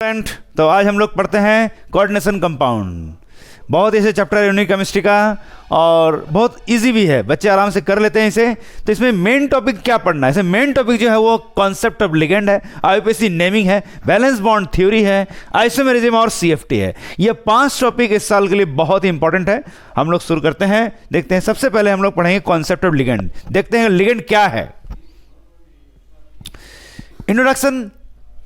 Student, तो आज हम लोग पढ़ते हैं कोऑर्डिनेशन कंपाउंड। बहुत ऐसे चैप्टर है यूनिक केमिस्ट्री का और बहुत इजी भी है, बच्चे आराम से कर लेते हैं इसे। तो इसमें मेन टॉपिक क्या पढ़ना है? इसमें मेन टॉपिक जो है वो कॉन्सेप्ट ऑफ लिगेंड है, आईयूपीएसी नेमिंग है, बैलेंस बॉन्ड थ्योरी है, आइसोमेरिज्म और सीएफटी है। ये 5 टॉपिक इस साल के लिए बहुत ही इंपॉर्टेंट है। हम लोग शुरू करते हैं, देखते हैं। सबसे पहले हम लोग पढ़ेंगे कॉन्सेप्ट ऑफ लिगेंड। देखते हैं लिगेंड क्या है। इंट्रोडक्शन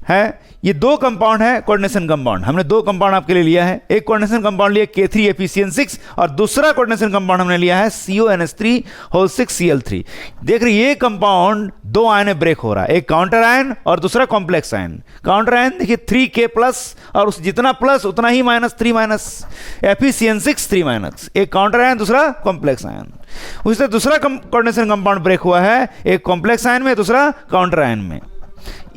है। ये 2 कंपाउंड है कोऑर्डिनेशन कंपाउंड। हमने 2 कंपाउंड आपके लिए लिया है। एक कोऑर्डिनेशन कंपाउंड लिया K3FeCN6 और दूसरा कोऑर्डिनेशन कंपाउंड हमने लिया है CONH3 देख रहे ये कंपाउंड 2 आयन में ब्रेक हो रहा है, एक काउंटर आयन और दूसरा कॉम्प्लेक्स आयन। काउंटर आयन देखिए 3K प्लस और उस जितना प्लस उतना ही माइनस 3 माइनस, FeCN6 3 माइनस। एक काउंटर आयन दूसरा कॉम्प्लेक्स आयन। उसी तरह दूसरा कोऑर्डिनेशन कंपाउंड ब्रेक हुआ है, एक कॉम्प्लेक्स आयन में दूसरा काउंटर आयन में।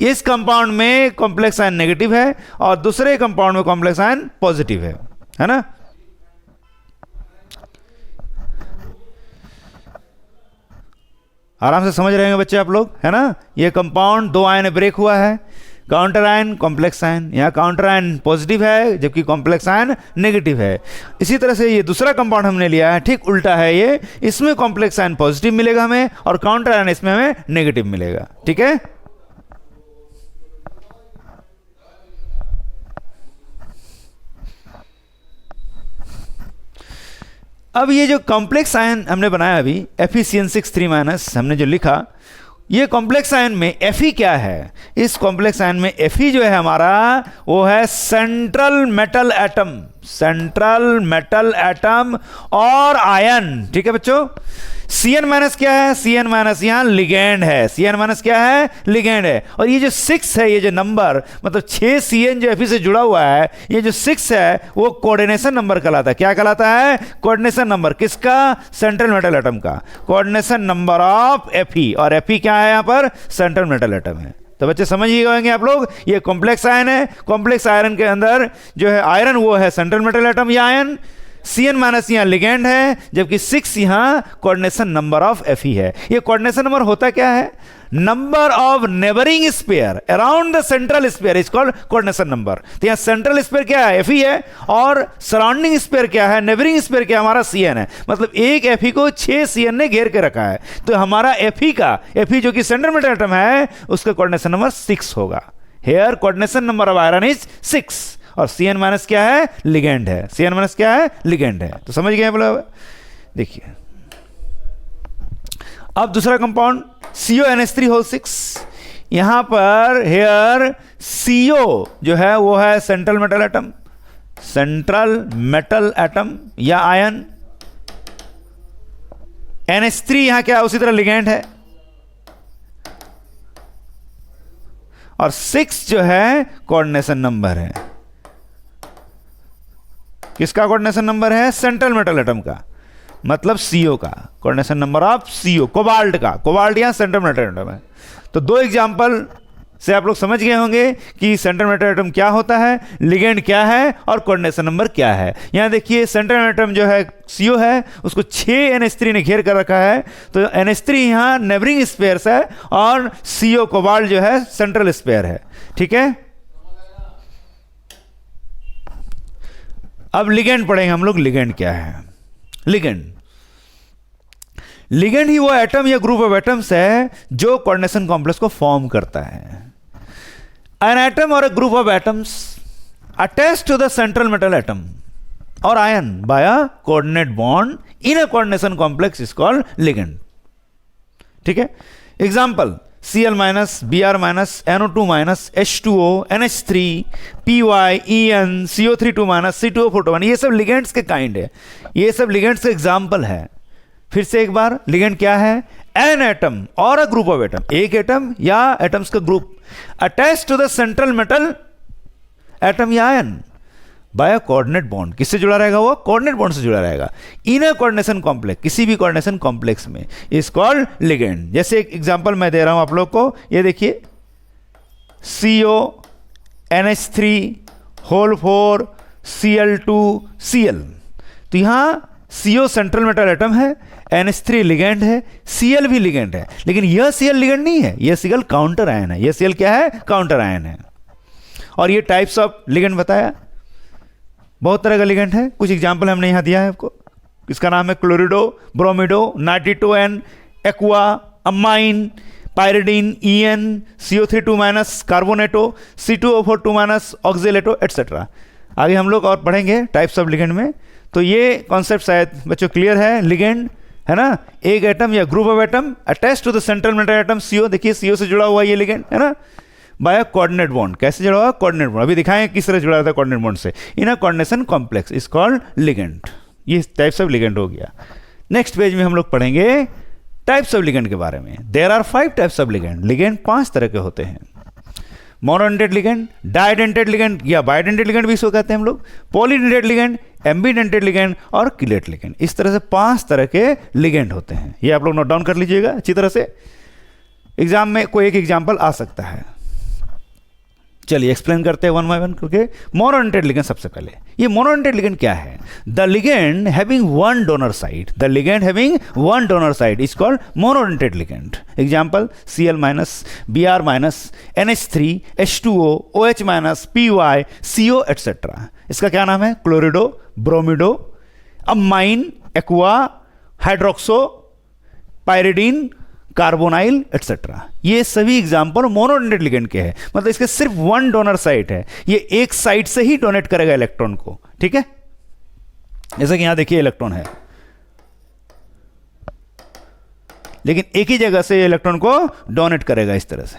इस कंपाउंड में कॉम्प्लेक्स आयन नेगेटिव है और दूसरे कंपाउंड में कॉम्प्लेक्स आयन पॉजिटिव है ना। आराम से समझ रहे हैं बच्चे आप लोग, है ना। ये कंपाउंड 2 आयन में ब्रेक हुआ है, काउंटर आयन कॉम्प्लेक्स आयन। यहाँ काउंटर आयन पॉजिटिव है जबकि कॉम्प्लेक्स आयन नेगेटिव है। इसी तरह से ये दूसरा कंपाउंड हमने लिया है, ठीक उल्टा है ये। इसमें कॉम्प्लेक्स आयन पॉजिटिव मिलेगा हमें और काउंटर आयन इसमें हमें नेगेटिव मिलेगा, ठीक है। अब ये जो कॉम्प्लेक्स आयन हमने बनाया अभी FeCN6 3 माइनस हमने जो लिखा, ये कॉम्प्लेक्स आयन में Fe क्या है? इस कॉम्प्लेक्स आयन में Fe जो है हमारा वो है central metal atom, central metal atom or ion, ठीक है बच्चों। Cn माइनस क्या है? Cn माइनस यहाँ लिगेंड है। Cn माइनस क्या है? लिगेंड है। और ये जो 6 है, ये जो नंबर मतलब 6 Cn जो Fe से जुड़ा हुआ है, ये जो 6 है वो कोऑर्डिनेशन नंबर कहलाता है। क्या कहलाता है? Coordination number. किसका? सेंट्रल मेटल एटम का। कोऑर्डिनेशन नंबर ऑफ Fe, और Fe क्या है यहाँ पर? सेंट्रल मेटल एटम है। तो बच्चे समझ ही गएंगे आप लोग, ये कॉम्प्लेक्स आयन है। कॉम्प्लेक्स आयरन के अंदर जो है आयरन वो है सेंट्रल मेटल एटम या आयन। Cn माइनस यहाँ लिगेंड है जबकि 6 यहाँ कोऑर्डिनेशन नंबर ऑफ Fe है। ये कोऑर्डिनेशन नंबर होता क्या है? Number of neighbouring sphere around the central sphere is called coordination number. तो यहाँ सेंट्रल स्पेयर क्या है? Fe है और सराउंडिंग स्पेयर क्या है? नेबरिंग स्पेयर क्या हमारा Cn है। मतलब एक Fe को 6 Cn ने घेर के रखा है। तो हमारा Fe जो कि सेंट्रल मेटल एटम है उसका कोऑर्डिनेशन नंबर 6 होगा। Here coordination number of iron is 6 और Cn माइनस क्या है? लिगेंड है। Cn माइनस क्या है? लिगेंड है। तो समझ गए बोला। देखिए अब दूसरा कंपाउंड CONH3 यहां पर हेयर CO जो है वो है central metal atom, central metal atom या आयन। NH3 यहां क्या है? उसी तरह लिगेंड है। और 6 जो है कोऑर्डिनेशन नंबर है। किसका कोऑर्डिनेशन नंबर है? सेंट्रल मेटल एटम का, मतलब CO का। Coordination number of CO cobalt का। कोबाल्ट यहां सेंट्रल मेटल एटम है। तो 2 एग्जांपल से आप लोग समझ गए होंगे कि सेंट्रल मेटल एटम क्या होता है, लिगेंड क्या है और कोऑर्डिनेशन नंबर क्या है। यहां देखिए सेंट्रल मेटल एटम जो है CO है उसको 6 NH3 ने घेर कर रखा है। तो NH3 यहां नेबरिंग स्पेयर है और CO कोबाल्ट जो है सेंट्रल स्पेयर है, ठीक है। अब लिगेंड पढ़ेंगे हम लोग। लिगेंड क्या है? लिगेंड ही वो एटम या ग्रुप ऑफ एटम्स है जो कोऑर्डिनेशन कॉम्प्लेक्स को फॉर्म करता है। An atom or a group of atoms attach to the central metal atom or ion by a coordinate bond in a coordination complex is called ligand, ठीक है। Example Cl minus, Br minus, NO2 minus, H2O, NH3, Py, En, CO3 minus, C2O4 ये सब ligands के kind है। ये सब ligands के example है। फिर से एक बार, लिगेंड क्या है? An atom or a group of atom, एक एटम या एटम्स का group attach to the central metal atom या ion by a coordinate bond. किससे जुड़ा रहेगा? वो कोऑर्डिनेट बॉन्ड से जुड़ा रहेगा। इन अ कोऑर्डिनेशन कॉम्प्लेक्स, किसी भी कोऑर्डिनेशन कॉम्प्लेक्स में इज कॉल्ड लिगेंड। जैसे एक एग्जांपल मैं दे रहा हूं आप लोग को, ये देखिए CONH3 Cl2Cl। तो यहां CO सेंट्रल मेटल एटम है, NH3 लिगेंड है, Cl भी लिगेंड है, लेकिन यह Cl लिगेंड नहीं है, यह Cl काउंटर आयन है। यह Cl क्या है? काउंटर आयन है। और ये टाइप्स ऑफ लिगेंड बताया, बहुत तरह का लिगेंड है। कुछ एग्जाम्पल हमने यहाँ दिया है आपको। इसका नाम है chlorido, bromido, nitrito N, aqua, amine, pyridine, EN, CO3 carbonato, C2O4 oxalato etcetera. आगे हम लोग और पढ़ेंगे टाइप्स ऑफ लिगेंड में। तो ये कॉन्सेप्ट शायद बच्चों क्लियर है। लिगेंड है ना, एक एटम या group of atom attach to the central metal atom CO, देखिए CO से जुड़ा हुआ ये लिगेंड है ना, बाय कोऑर्डिनेट बॉन्ड। कैसे जुड़ा हुआ? Coordinate bond. अभी दिखाएं किस तरह जुड़ा था कोऑर्डिनेट बॉन्ड से। In a coordination complex is called ligand. ये टाइप्स ऑफ लिगेंड हो गया। नेक्स्ट पेज में हम लोग पढ़ेंगे टाइप्स ऑफ लिगेंड के बारे में। There are 5 types of ligand. Ligand 5 तरह के होते हैं। मोनोडेंटेड लिगेंड, डाइडेंटेड लिगेंड या बाइडेंटेड लिगेंड भी इसको कहते हैं हम लोग, पॉलीडेंटेड लिगेंड, एम्बीडेंटेड लिगेंड और किलेट लिगेंड। इस तरह से 5 तरह के लिगेंड होते हैं। ये आप लोग नोट डाउन कर लीजिएगा अच्छी तरह से, एग्जाम में कोई एक एग्जाम्पल आ सकता है। चलिए एक्सप्लेन करते हैं वन बाय वन करके। मोनोडेंटेड लिगेंड सबसे पहले। ये मोनोडेंटेड लिगेंड क्या है? The ligand having one donor site, the ligand having one donor site is called monodentate ligand. Example Cl-, Br-, NH3, H2O, OH-, Py, CO etcetera. इसका क्या नाम है? Chlorido, bromido, amine, aqua, hydroxo, pyridine, carbonyl etcetera. ये सभी example monodentate ligand के हैं। मतलब इसके सिर्फ वन डोनर साइट है, ये एक साइड से ही डोनेट करेगा इलेक्ट्रॉन को। ठीक है, जैसे कि यहां देखिए इलेक्ट्रॉन है, लेकिन एक ही जगह से इलेक्ट्रॉन को डोनेट करेगा इस तरह से,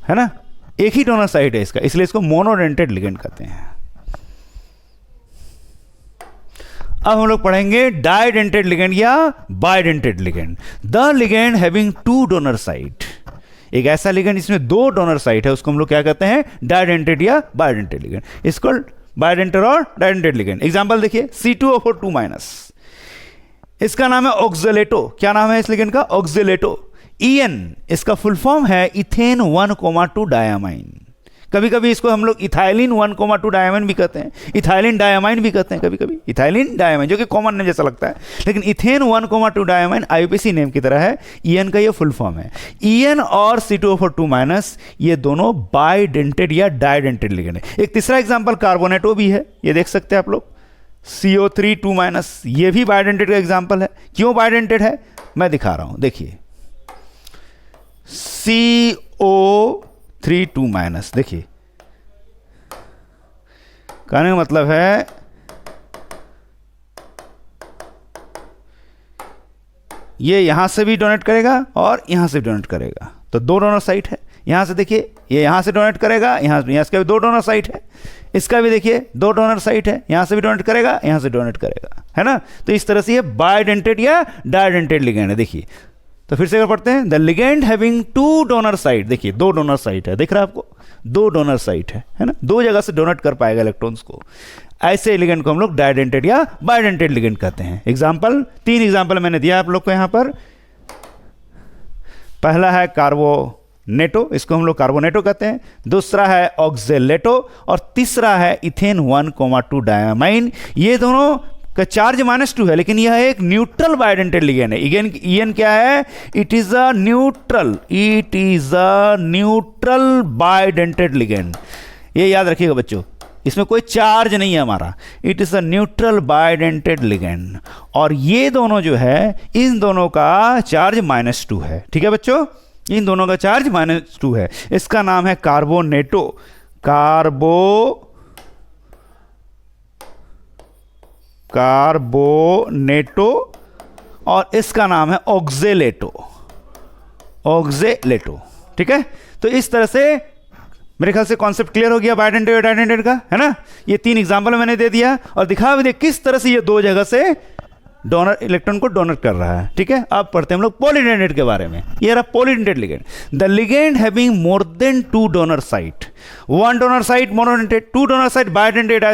है ना, एक ही डोनर साइट है इसका, इसलिए इसको मोनोडेंटेड लिगेंड कहते हैं। अब हम लोग पढ़ेंगे डाइडेंटेड लिगेंड या bidentate ligand. The ligand having 2 donor site. एक ऐसा लिगेंड जिसमें 2 डोनर साइट है उसको हम लोग क्या कहते हैं? डाइडेंटेड या बाइडेंटेड लिगेंड। इसको बाइडेंटेड और डाइडेंटेड लिगेंड। एग्जांपल देखिए C2O4 इसका नाम है ऑक्जेलेटो। क्या नाम है इस लिगेंड का? ऑक्जेलेटो। EN इसका फुल फॉर्म है इथेन 1,2 डायामाइन। कभी कभी इसको हम लोग इथाइलिन 1,2 डायमाइन भी कहते हैं, इथाइलिन डायमाइन भी कहते हैं कभी कभी, इथाइलिन डायमाइन जो कि कॉमन नेम जैसा लगता है, लेकिन इथेन 1,2 डायमाइन IUPAC नेम की तरह है। EN का ये फुल फॉर्म है। EN और C2O4 ये दोनों बाइडेंटेड या डाइडेंटेड लिगेंड है। एक तीसरा एग्जाम्पल कार्बोनेटो भी है, ये देख सकते हैं आप लोग, CO3 ये भी बाइडेंटेड का एग्जाम्पल है। क्यों बाइडेंटेड है मैं दिखा रहा हूं, देखिए CO3 देखिए, कहने का मतलब है ये यहां से भी डोनेट करेगा और यहां से भी डोनेट करेगा, तो 2 डोनर साइट है। यहां से देखिए ये यहां से डोनेट करेगा, यहां इसका भी 2 डोनर साइट है, इसका भी देखिए 2 डोनर साइट है, यहां से भी डोनेट करेगा, यहां से डोनेट करेगा, है ना। तो इस तरह से ये बाइडेंटेड या डाइडेंटेड लिगेंड है। देखिए तो फिर से अगर पढ़ते हैं, the ligand having 2 donor site. देखिए 2 डोनर साइट है, दिख रहा है आपको, 2 डोनर साइट है ना, 2 जगह से डोनेट कर पाएगा इलेक्ट्रॉन्स को। ऐसे लिगेंड को हम लोग डाइडेंटेड या बाइडेंटेड लिगेंड कहते हैं। एग्जाम्पल 3 एग्जाम्पल मैंने दिया आप लोग को यहाँ पर। पहला है कार्बोनेटो, इसको हम लोग कार्बोनेटो कहते हैं। दूसरा है ऑक्जेलेटो और तीसरा है इथेन 1,2 डायमाइन। ये दोनों का चार्ज -2 है, लेकिन यह एक न्यूट्रल बाइडेंटेड लिगेंड है। EN क्या है? It is a neutral bidentate ligand. ये याद रखिएगा बच्चों, इसमें कोई चार्ज नहीं है हमारा, it is a neutral bidentate ligand. और ये दोनों जो है, इन दोनों का चार्ज -2 है। ठीक है बच्चों, इन दोनों का चार्ज -2 है। इसका नाम है कार्बोनेटो, कार्बोनेटो, और इसका नाम है ऑक्जेलेटो। ठीक है, तो इस तरह से मेरे ख्याल से कॉन्सेप्ट क्लियर हो गया बाइडेंटेड और डाइडेंटेड का, है ना। ये 3 एग्जाम्पल मैंने दे दिया और दिखा भी दिया किस तरह से ये 2 जगह से डोनर इलेक्ट्रॉन को डोनेट कर रहा है। ठीक है, अब पढ़ते हैं हम लोग पॉलीडेंटेड के बारे में। ये रहा polydentate ligand. The ligand having more than 2 donor site. 1 donor site monodentate, 2 donor site bidentate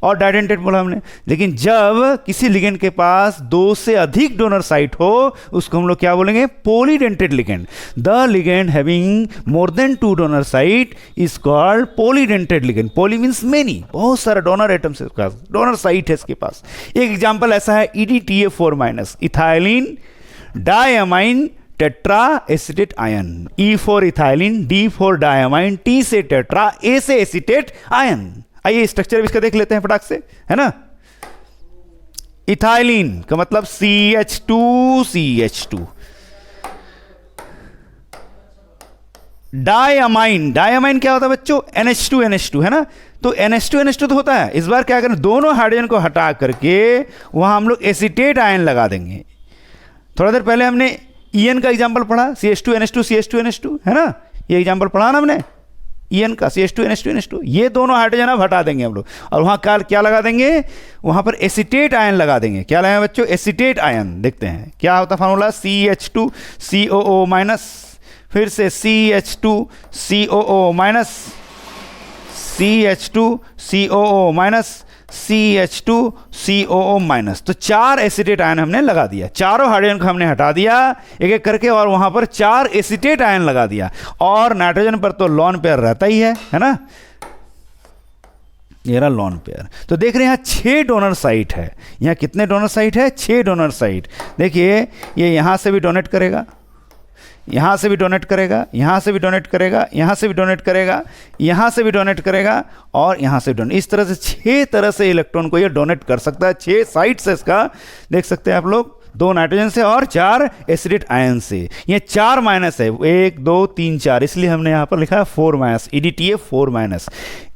और डाइडेंटेड बोला हमने। लेकिन जब किसी लिगेंड के पास 2 से अधिक डोनर साइट हो उसको हम लोग क्या बोलेंगे? Polydentate ligand. The ligand having more than 2 donor site is called polydentate ligand. Poly means many, बहुत सारा डोनर एटम्स है, डोनर साइट है इसके पास। एक एग्जांपल ऐसा है EDTA4- ethylene diamine tetra acetate ion, E for ethylene, D for diamine, T से tetra, ए से एसिटेट आयन। आइए स्ट्रक्चर इसका देख लेते हैं फटाक से, है ना। इथाइलिन का मतलब CH2CH2, डायमाइन, डायमाइन क्या होता है बच्चों, NH2NH2, है ना। तो NH2NH2 तो होता है। इस बार क्या करें, दोनों हाइड्रोजन को हटा करके वहां हम लोग एसिटेट आयन लगा देंगे। थोड़ा देर पहले हमने EN का एग्जांपल पढ़ा, CH2NH2 CH2NH2, है ना, ये एग्जांपल पढ़ा ना हमने EN का, CH2NH2NH2। ये दोनों हाइड्रोजन अब हटा देंगे हम लोग, और वहां क्या लगा देंगे, वहां पर एसिटेट आयन लगा देंगे। क्या लगाएंगे बच्चों, एसिटेट आयन। देखते हैं क्या होता फार्मूला, CH2COO माइनस, फिर से CH2COO minus, CH2COO minus, CH2COO minus. तो 4 एसिटेट आयन हमने लगा दिया, चारों हाइड्रोजन को हमने हटा दिया एक एक करके, और वहां पर 4 एसिटेट आयन लगा दिया। और नाइट्रोजन पर तो लॉन पेयर रहता ही है ना, ये रहा लॉन पेयर। तो देख रहे हैं यहाँ 6 डोनर साइट है। यहाँ कितने डोनर साइट है, 6 डोनर साइट। देखिए ये यहां से भी डोनेट करेगा, यहाँ से भी डोनेट करेगा, यहाँ से भी डोनेट करेगा, यहाँ से भी डोनेट करेगा, यहाँ से भी डोनेट करेगा, और यहाँ से डोनेट। इस तरह से 6 तरह से इलेक्ट्रॉन को ये डोनेट कर सकता है। 6 साइट से इसका देख सकते हैं आप लोग, 2 नाइट्रोजन से और 4 एसिडेट आयन से। ये 4 माइनस है, 1 2 3 4, इसलिए हमने यहाँ पर लिखा है 4 minus, EDTA 4 minus.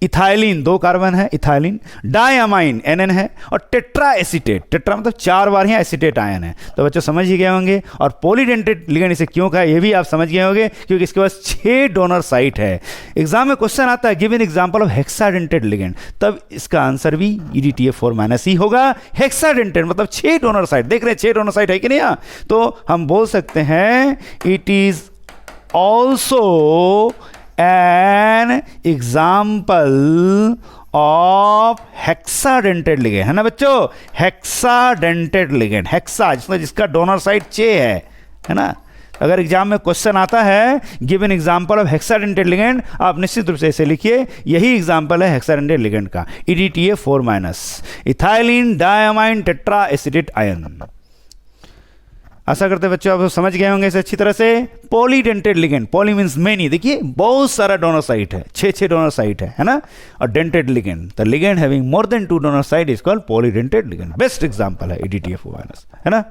Ethylene 2 carbon है, इथाइलिन, डायमाइन NN है, और टेट्रा एसिटेट, टेट्रा मतलब 4 बार यहाँ एसिटेट आयन है। तो बच्चों समझ ही गए होंगे। और पॉलीडेंटेट लिगेंड इसे क्यों कहा, ये भी आप समझ गए होंगे, क्योंकि इसके पास 6 डोनर साइट है। एग्जाम में क्वेश्चन आता है give an example of hexadentate ligand, तब इसका आंसर भी EDTA 4 माइनस ही होगा। हेक्साडेंटेट मतलब 6 डोनर साइट, देख रहे हैं 6 डोनर साइट है कि नहीं। तो हम बोल सकते हैं it is also an example of hexadentate ligand, है ना बच्चों, हेक्साडेंटेड लिगेंड, हेक्सा जिसका डोनर साइट 6 है ना। अगर एग्जाम में क्वेश्चन आता है give an example of hexadentate ligand, आप निश्चित रूप से इसे लिखिए, यही एग्जांपल है हेक्साडेंटेड लिगेंड का, EDTA 4 minus, ethylene, diamine, tetra acetate ion. आशा करते बच्चों आप समझ गए होंगे इसे अच्छी तरह से। Polydentate ligand, poly means many, देखिए बहुत सारा डोनर साइट है, 6 डोनर साइट है ना। और dentate ligand, the ligand having more than 2 donor site is called polydentate ligand. Best example है EDTA 4 माइनस, है ना।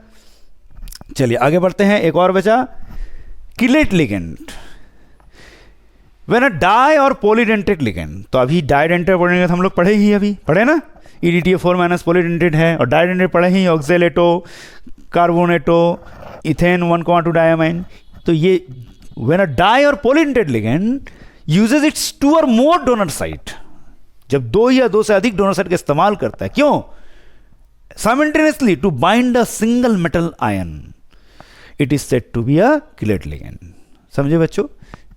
चलिए आगे बढ़ते हैं, एक और बचा chelate ligand. When a di और पॉलीडेंटेड लिगेंड, तो अभी डाइडेंटेड पढ़ेंगे तो हम लोग पढ़े ही, अभी पढ़े ना, EDTA 4 माइनस पॉलीडेंटेड है, और डाइडेंटेड पढ़े ही, ऑक्जेलेटो, कार्बोनेटो, इथेन 1,2 डायमाइन। तो ये व्हेन अ डाई और पॉलीडेंटेड लिगेंड यूजेस इट्स 2 और मोर डोनर साइट, जब 2 या 2 से अधिक डोनर साइट का इस्तेमाल करता है, क्यों, simultaneously to bind a single metal ion, it is said to be a chelate ligand. समझे बच्चों,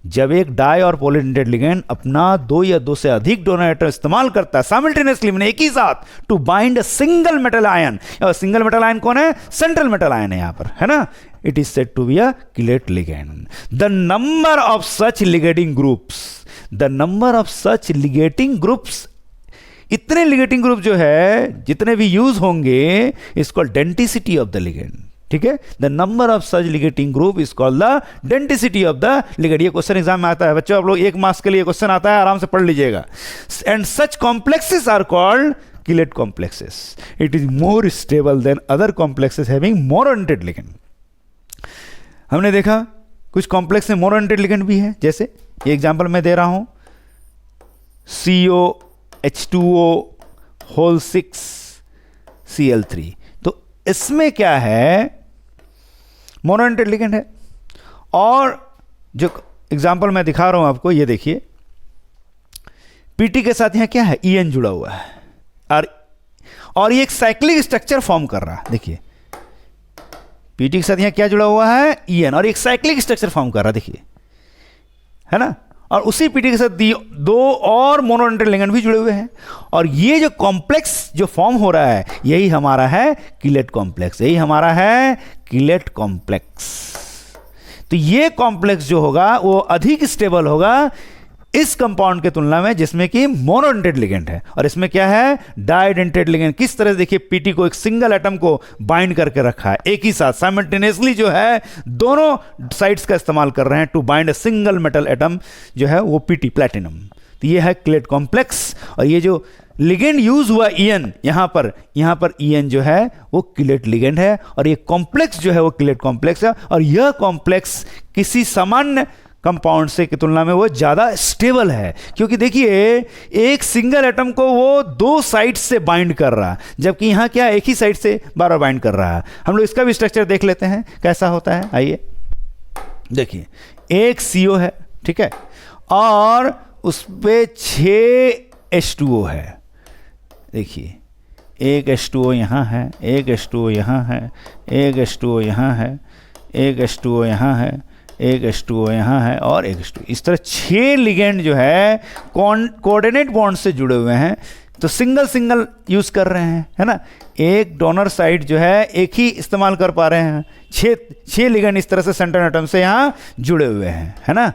जब एक डाई और पॉलीडेंटेड लिगेंड अपना 2 या 2 से अधिक डोनर एटम इस्तेमाल करता है साइमल्टेनियसली, मैंने एक ही साथ, to bind a single metal ion, और सिंगल मेटल आयन कौन है, सेंट्रल मेटल आयन है यहां पर, है ना, it is said to be a chelate ligand. The number of such ligating groups, the number of such ligating groups, इतने ligating group जो है जितने भी यूज होंगे, is called denticity of the ligand. ठीक है, the number of such ligating group is called the denticity of the ligand. ये question exam में आता है बच्चों, आप लोग 1 मार्क्स के लिए क्वेश्चन आता है, आराम से पढ़ लीजिएगा। And such complexes are called chelate complexes, it is more stable than other complexes having monodentate ligand. हमने देखा कुछ कॉम्प्लेक्स में मोनोडेंटेड लिगेंड भी है, जैसे ये एग्जांपल मैं दे रहा हूं, COH2O होल 6 Cl3। तो इसमें क्या है, मोनोडेंटेड लिगेंड है। और जो एग्जांपल मैं दिखा रहा हूं आपको, ये देखिए, पीटी के साथ यहां क्या है, EN जुड़ा हुआ है, और ये एक साइक्लिक स्ट्रक्चर फॉर्म कर रहा है। देखिए पीटी के साथ यहां क्या जुड़ा हुआ है, EN, और एक साइक्लिक स्ट्रक्चर फॉर्म कर रहा है, देखिए, है ना। और उसी पीटी के साथ 2 और मोनोडेंटेड लिगेंड भी जुड़े हुए हैं, और ये जो कॉम्प्लेक्स जो फॉर्म हो रहा है, यही हमारा है किलेट कॉम्प्लेक्स, यही हमारा है किलेट कॉम्प्लेक्स। तो ये कॉम्प्लेक्स जो होगा वो अधिक स्टेबल होगा इस कंपाउंड के तुलना में जिसमें कि मोनोडेंटेड लिगेंड है, और इसमें क्या है, डाइडेंटेड लिगेंड। किस तरह से देखिए पीटी को एक सिंगल एटम को बाइंड करके रखा है, एक ही साथ साइमल्टेनियसली जो है दोनों साइड्स का इस्तेमाल कर रहे हैं to bind a single metal atom जो है वो पीटी, प्लैटिनम। तो ये है क्लेट कॉम्प्लेक्स, और ये जो लिगेंड यूज हुआ ईएन, यहां पर ईएन जो है वो क्लेट लिगेंड है, और ये कॉम्प्लेक्स जो है वो क्लेट कॉम्प्लेक्स है, और यह कॉम्प्लेक्स किसी सामान्य कंपाउंड से की तुलना में वो ज़्यादा स्टेबल है, क्योंकि देखिए एक सिंगल एटम को वो दो साइड से बाइंड कर रहा है, जबकि यहाँ क्या एक ही साइड से बार बार बाइंड कर रहा है। हम लोग इसका भी स्ट्रक्चर देख लेते हैं कैसा होता है। आइए देखिए, एक CO है, ठीक है, और उस पर 6 H2O है। देखिए एक H2O यहाँ है, एक H2O यहाँ है, एक H2O यहाँ है, एक H2O यहाँ है, एक H2O यहाँ है, और एक H2O। इस तरह 6 लिगेंड जो है कोऑर्डिनेट बॉन्ड से जुड़े हुए हैं, तो सिंगल यूज कर रहे हैं, है ना। एक डोनर साइड जो है एक ही इस्तेमाल कर पा रहे हैं, 6 लिगेंड इस तरह से सेंट्रल एटम से यहाँ जुड़े हुए हैं, है ना,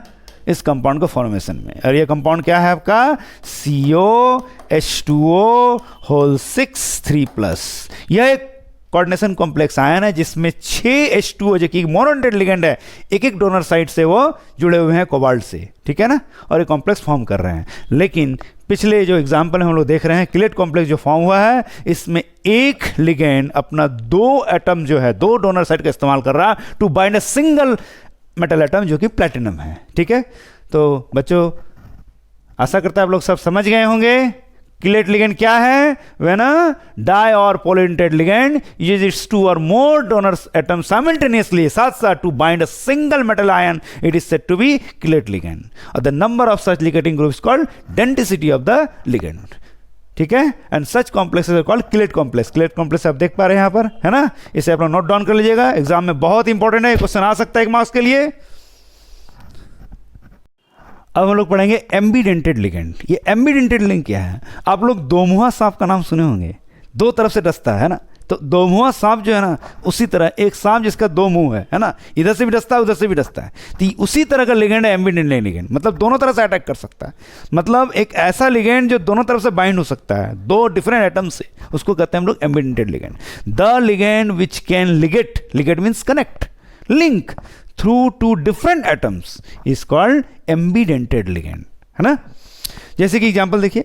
इस कंपाउंड को फॉर्मेशन में। और ये कंपाउंड क्या है आपका, COH2O होल 6 3+। यह एक कोऑर्डिनेशन कॉम्प्लेक्स आयन है जिसमें 6 H2O जो कि मोनोडेंटेड लिगेंड है, एक डोनर साइड से वो जुड़े हुए हैं कोबाल्ट से, ठीक है ना, और एक कॉम्प्लेक्स फॉर्म कर रहे हैं। लेकिन पिछले जो एग्जांपल हम लोग देख रहे हैं, क्लेट कॉम्प्लेक्स जो फॉर्म हुआ है, इसमें एक लिगेंड अपना 2 एटम जो है 2 डोनर साइड का इस्तेमाल कर रहा है to bind a single metal atom जो कि प्लैटिनम है, ठीक है। तो बच्चों आशा करता है आप लोग सब समझ गए होंगे क्लेट लिगेंड क्या है। व्हेन अ डाई और polydentate ligand use its 2 or more donor atoms simultaneously, साथ साथ to bind a single metal ion, it is said to be chelate ligand, और the number of such ligating groups called density of the ligand, ठीक है। And such complexes are called chelate complex. Chelate complex आप देख पा रहे हैं यहाँ पर, है ना, इसे आप नोट डाउन कर लीजिएगा, एग्जाम में बहुत इंपॉर्टेंट है, क्वेश्चन आ सकता है 1 मार्क्स के लिए। अब हम लोग पढ़ेंगे एम्बीडेंटेड लिगेंड। ये एम्बीडेंटेड लिगेंड क्या है, आप लोग दोमुहा सांप का नाम सुने होंगे, 2 तरफ से डसता है ना, तो दोमुहा सांप जो है ना, उसी तरह एक सांप जिसका 2 मुंह है ना, इधर से भी डसता है उधर से भी डसता है, तो उसी तरह का लिगेंड है एम्बीडेंटेड लिगेंड, मतलब दोनों तरफ से अटैक कर सकता है, मतलब एक ऐसा लिगेंड जो दोनों तरफ से बाइंड हो सकता है 2 डिफरेंट एटम से, उसको कहते हैं हम लोग एम्बीडेंटेड ligand. The ligand which can Liggett means connect, link through 2 different atoms is called एम्बीडेंटेड ligand, है ना। जैसे कि एग्जांपल देखिए,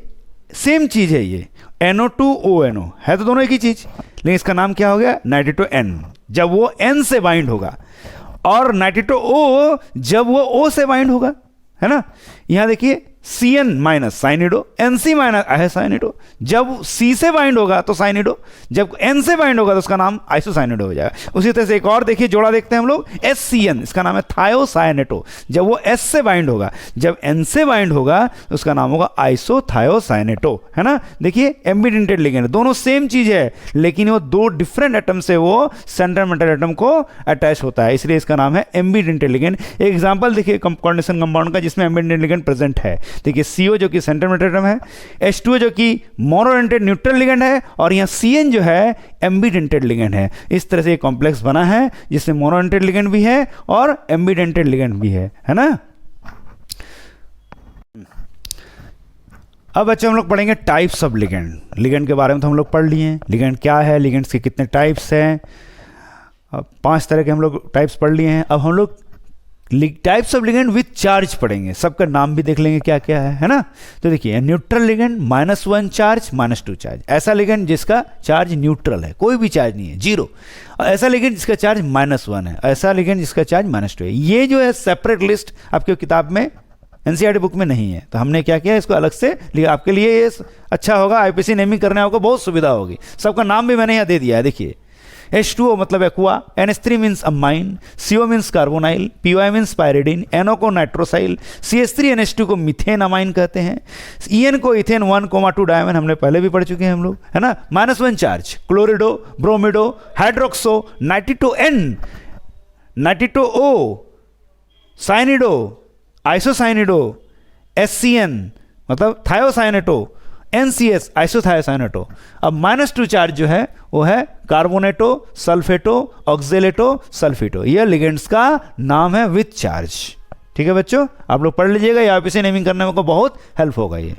सेम चीज है ये, NO2ONO है तो दोनों एक ही चीज, लेकिन इसका नाम क्या हो गया, नाइट्रेटो N, जब वो N से बाइंड होगा, और नाइट्रेटो O जब वो O से बाइंड होगा, है ना। यहां देखिए CN माइनस साइनिडो, NC माइनस आइसोसाइनिडो, जब C से बाइंड होगा तो साइनिडो, जब N से बाइंड होगा तो उसका नाम आइसोसाइनिडो हो जाएगा। उसी तरह से एक और देखिए जोड़ा देखते हैं हम लोग, SCN, इसका नाम है थायोसाइनेटो, जब वो S से बाइंड होगा, जब N से बाइंड होगा तो उसका नाम होगा आइसोथायोसाइनेटो, है ना। देखिए एम्बीडेंटेड लिगेंड, दोनों सेम चीज है, लेकिन वो 2 डिफरेंट एटम से वो सेंट्रल मेटल एटम को अटैच होता है, इसलिए इसका नाम है एम्बीडेंटेड लिगेंड। एक एग्जांपल देखिए कोऑर्डिनेशन कंपाउंड का जिसमें एम्बीडेंटेड लिगेंड प्रेजेंट है। देखिए CO जो कि सेंट्रल मेटल एटम है, H2O जो कि मोनोडेंटेड न्यूट्रल लिगेंड है, और यहाँ CN जो है एम्बीडेंटेड लिगेंड है। इस तरह से एक कॉम्प्लेक्स बना है जिसमें मोनोडेंटेड लिगेंड भी है और एम्बीडेंटेड लिगेंड भी है ना। अब बच्चे हम लोग पढ़ेंगे टाइप्स ऑफ लिगेंड। लिगेंड के बारे में तो हम लोग पढ़ लिए हैं, लिगेंड क्या है, लिगेंड्स के कितने टाइप्स हैं, 5 तरह के हम लोग टाइप्स पढ़ लिए हैं। अब हम लोग types of ligand with charge पढ़ेंगे, सबका नाम भी देख लेंगे क्या क्या है ना। तो देखिए न्यूट्रल लिगेंड, -1 चार्ज, -2 चार्ज, ऐसा लिगेंड जिसका चार्ज न्यूट्रल है, कोई भी चार्ज नहीं है, 0। ऐसा लिगेंड जिसका चार्ज -1 है, ऐसा लिगेंड जिसका चार्ज -2 है। ये जो है सेपरेट लिस्ट आपके किताब में NCERT बुक में नहीं है, तो हमने क्या किया, इसको अलग से लिया आपके लिए, ये अच्छा होगा, IPC नेमिंग करने आपको बहुत सुविधा होगी। सबका नाम भी मैंने यहाँ दे दिया है। देखिए H2O मतलब aqua, NH3 means amine, CO means carbonyl, POI means pyridine, NO को नाइट्रोसाइल, CH3NH2 को मीथेन अमाइन कहते हैं, EN को इथेन 1,2 डायमन, हमने पहले भी पढ़ चुके हैं हम लोग, है ना। -1 charge, chlorido, bromido, hydroxo, nitrito N, nitrito O, cyanido, isocyanido, SCN मतलब थायोसाइनेटो, NCS आइसोथायोसाइनेटो। अब -2 चार्ज जो है वो है कार्बोनेटो, सल्फेटो, ऑक्जेलेटो, सल्फेटो। यह लिगेंड्स का नाम है विथ चार्ज, ठीक है बच्चों, आप लोग पढ़ लीजिएगा, या ऑफिस नेमिंग करने में को बहुत हेल्प होगा ये।